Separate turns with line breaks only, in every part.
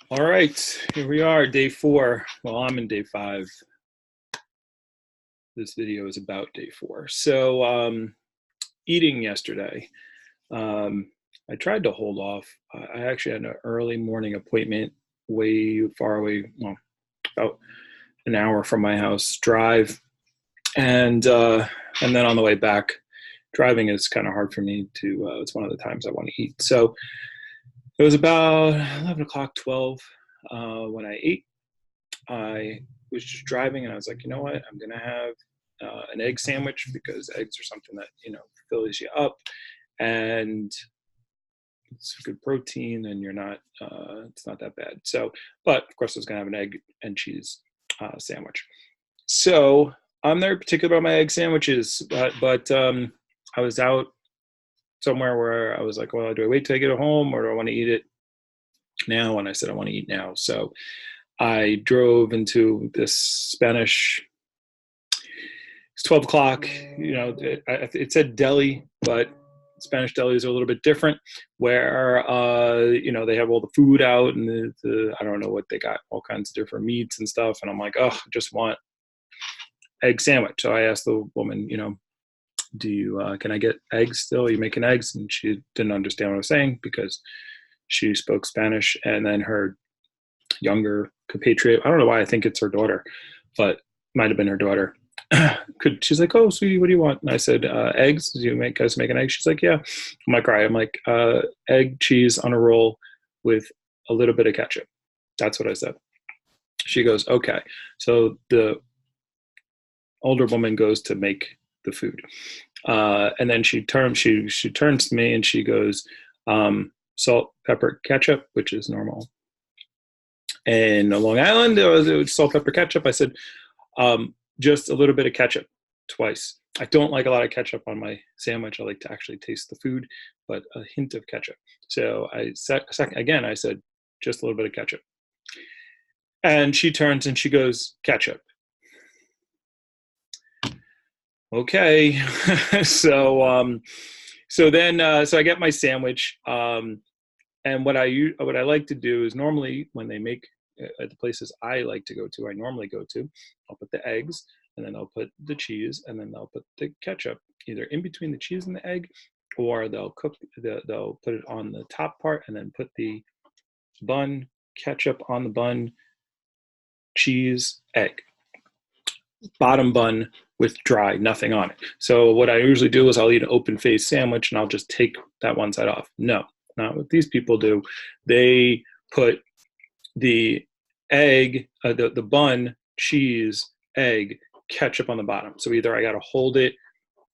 All right, here we are, day 4. Well, I'm in day 5. This video is about day 4. So, eating yesterday, I tried to hold off. I actually had an early morning appointment way far away, well, about an hour from my house drive, and then on the way back, driving is kind of hard for me to. It's one of the times I want to eat. So it was about 11 o'clock, 12 when I ate. I was just driving and I was like, you know what? I'm going to have an egg sandwich because eggs are something that, fills you up and it's good protein and it's not that bad. So, but of course, I was going to have an egg and cheese sandwich. So I'm very particular about my egg sandwiches, but I was out somewhere where I was like, well, do I wait till I get home or do I want to eat it now? And I said, I want to eat now. So I drove into this Spanish. It's 12 o'clock. It said deli, but Spanish delis are a little bit different, where they have all the food out and I don't know what they got, all kinds of different meats and stuff. And I'm like, oh, I just want egg sandwich. So I asked the woman, do you can I get eggs still? Are you making eggs? And she didn't understand what I was saying because she spoke Spanish, and then her younger compatriot, I don't know why I think it's her daughter, but might have been her daughter. She's like, oh, sweetie, what do you want? And I said, eggs. Do you guys make an egg? She's like, yeah. I'm like, all right. I'm like, egg, cheese on a roll with a little bit of ketchup. That's what I said. She goes, okay. So the older woman goes to make the food, and then she turns to me and she goes, salt, pepper, ketchup, which is normal. And Long Island, it was salt, pepper, ketchup. I said, just a little bit of ketchup twice. I don't like a lot of ketchup on my sandwich. I like to actually taste the food, but a hint of ketchup. So I said, again, I said, just a little bit of ketchup. And she turns and she goes, ketchup. Okay. So I get my sandwich. And what I like to do is, normally when they make at the places I like to go to, I normally go to, I'll put the eggs and then I'll put the cheese and then they'll put the ketchup either in between the cheese and the egg, or they'll put it on the top part and then put the bun, ketchup on the bun, cheese, egg. Bottom bun with dry, nothing on it. So what I usually do is I'll eat an open faced sandwich and I'll just take that one side off. No, not what these people do. They put the egg, the bun, cheese, egg, ketchup on the bottom. So either I got to hold it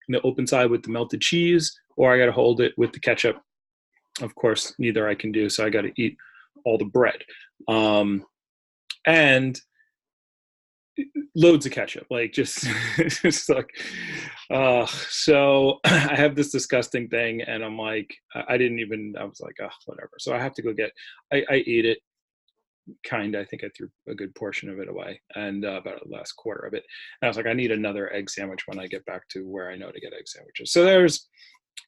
in the open side with the melted cheese, or I got to hold it with the ketchup. Of course, neither I can do. So I got to eat all the bread. And loads of ketchup, like just just like so I have this disgusting thing and I'm like, I was like, oh, whatever. So I have to go get, I ate it, I think I threw a good portion of it away, and about the last quarter of it, and I was like, I need another egg sandwich when I get back to where I know to get egg sandwiches. So there's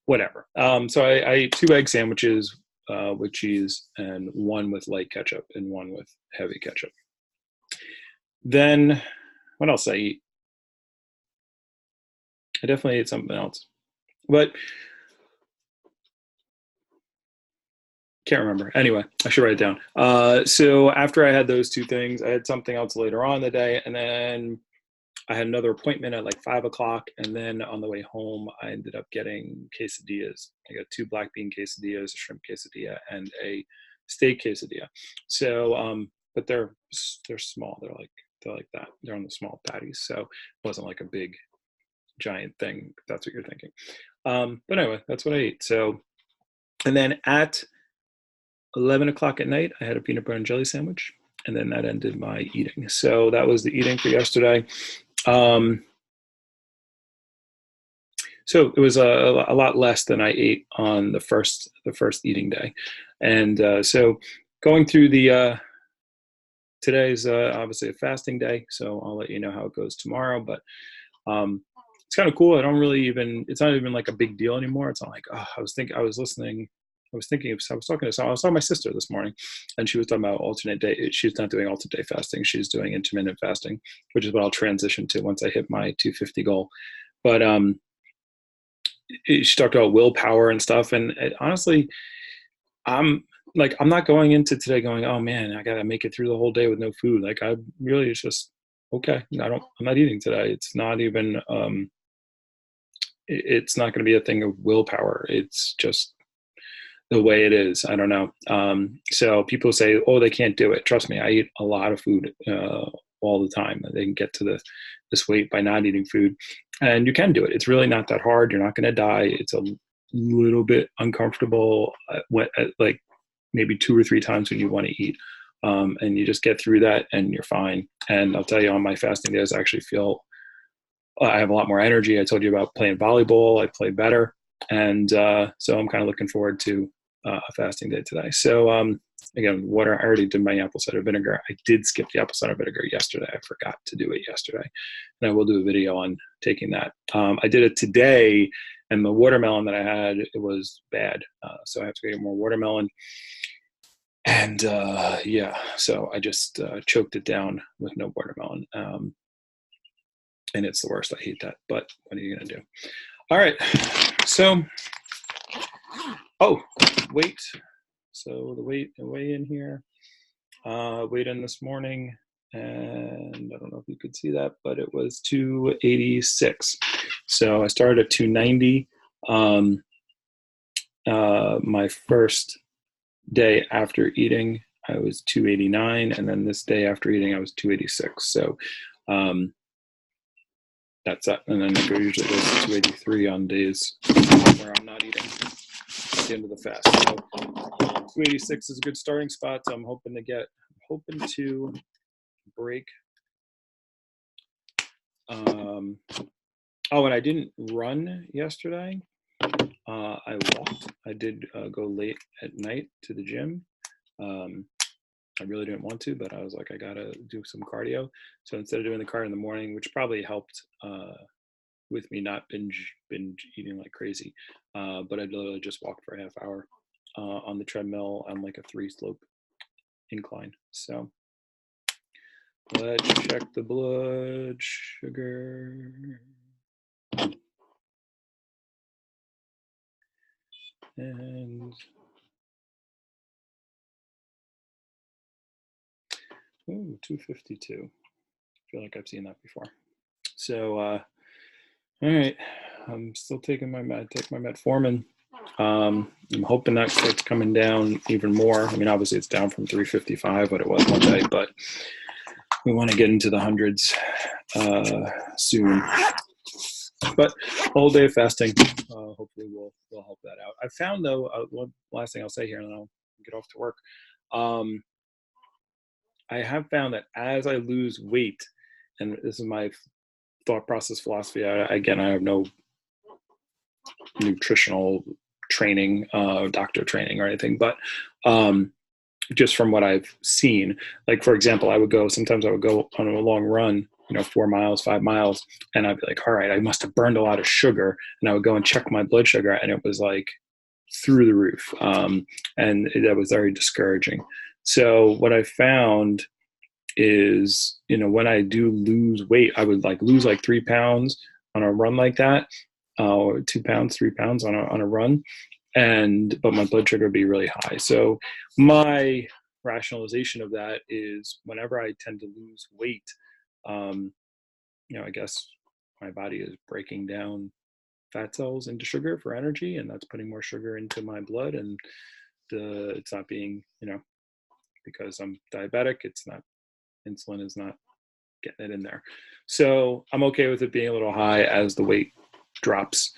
whatever. So I ate 2 egg sandwiches with cheese, and one with light ketchup and one with heavy ketchup. Then what else I eat? I definitely ate something else, but can't remember. Anyway, I should write it down. So after I had those 2 things, I had something else later on in the day, and then I had another appointment at like 5 o'clock, and then on the way home, I ended up getting quesadillas. I got 2 black bean quesadillas, a shrimp quesadilla, and a steak quesadilla. So, but they're small. They're like that. They're on the small patties, so it wasn't like a big giant thing. If that's what you're thinking. But anyway, that's what I ate. So, and then at 11 o'clock at night, I had a peanut butter and jelly sandwich, and then that ended my eating. So that was the eating for yesterday. So it was a lot less than I ate on the first eating day, and so going through the today's obviously a fasting day, so I'll let you know how it goes tomorrow. But it's kind of cool. I don't really even, it's not even like a big deal anymore. It's not like, oh, I was listening was talking I was talking to my sister this morning, and she was talking about alternate day. She's not doing alternate day fasting. She's doing intermittent fasting, which is what I'll transition to once I hit my 250 goal. But she talked about willpower and stuff. And honestly, I'm not going into today going, oh man, I got to make it through the whole day with no food. Like I really, it's just, okay, I'm not eating today. It's not even, it's not going to be a thing of willpower. It's just the way it is. I don't know. So people say, oh, they can't do it. Trust me, I eat a lot of food all the time. They can get to this weight by not eating food, and you can do it. It's really not that hard. You're not going to die. It's a little bit uncomfortable, like maybe 2 or 3 times when you want to eat, and you just get through that, and you're fine. And I'll tell you, on my fasting days, I actually feel I have a lot more energy. I told you about playing volleyball. I play better. And so I'm kind of looking forward to a fasting day today. So again, water, I already did my apple cider vinegar. I did skip the apple cider vinegar yesterday. I forgot to do it yesterday. And I will do a video on taking that. I did it today, and the watermelon that I had, it was bad. So I have to get more watermelon. And yeah, so I just choked it down with no watermelon. And it's the worst. I hate that. But what are you going to do? All right. So, weight. So the weigh in here, weighed in this morning, and I don't know if you could see that, but it was 286. So I started at 290. My first day after eating, I was 289, and then this day after eating, I was 286. So that's that. And then it usually goes to 283 on days where I'm not eating at the end of the fast. So 286 is a good starting spot. So I'm hoping to break. And I didn't run yesterday. I walked. I did go late at night to the gym. I really didn't want to, but I was like, I gotta do some cardio. So instead of doing the cardio in the morning, which probably helped with me not binge eating like crazy, but I literally just walked for a half hour on the treadmill on like a 3-slope incline. So let's check the blood sugar. And 252. I feel like I've seen that before. So, all right. I'm still taking my metformin. I'm hoping that starts coming down even more. I mean, obviously it's down from 355, what it was one day, but we want to get into the hundreds soon. But a whole day of fasting hopefully will help that out. I found, though, one last thing I'll say here, and then I'll get off to work. I have found that as I lose weight, and this is my thought process philosophy, I have no nutritional training, doctor training or anything, but just from what I've seen, like, for example, sometimes I would go on a long run, 4 miles, 5 miles, and I'd be like, all right, I must have burned a lot of sugar. And I would go and check my blood sugar, and it was like through the roof. And that was very discouraging. So what I found is, when I do lose weight, I would lose 3 pounds on a run like that, or 2 pounds, 3 pounds on a run. But my blood sugar would be really high. So my rationalization of that is, whenever I tend to lose weight, I guess my body is breaking down fat cells into sugar for energy, and that's putting more sugar into my blood, and it's not being, because I'm diabetic, insulin is not getting it in there. So I'm okay with it being a little high as the weight drops.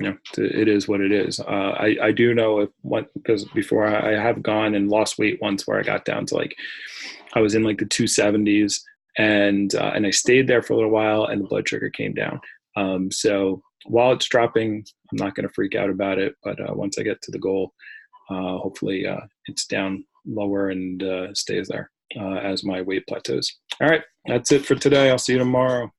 It is what it is. I do know because before I have gone and lost weight once, where I got down to I was in the 270s, and I stayed there for a little while, and the blood sugar came down. So while it's dropping, I'm not going to freak out about it. But once I get to the goal, hopefully it's down lower and stays there as my weight plateaus. All right, that's it for today. I'll see you tomorrow.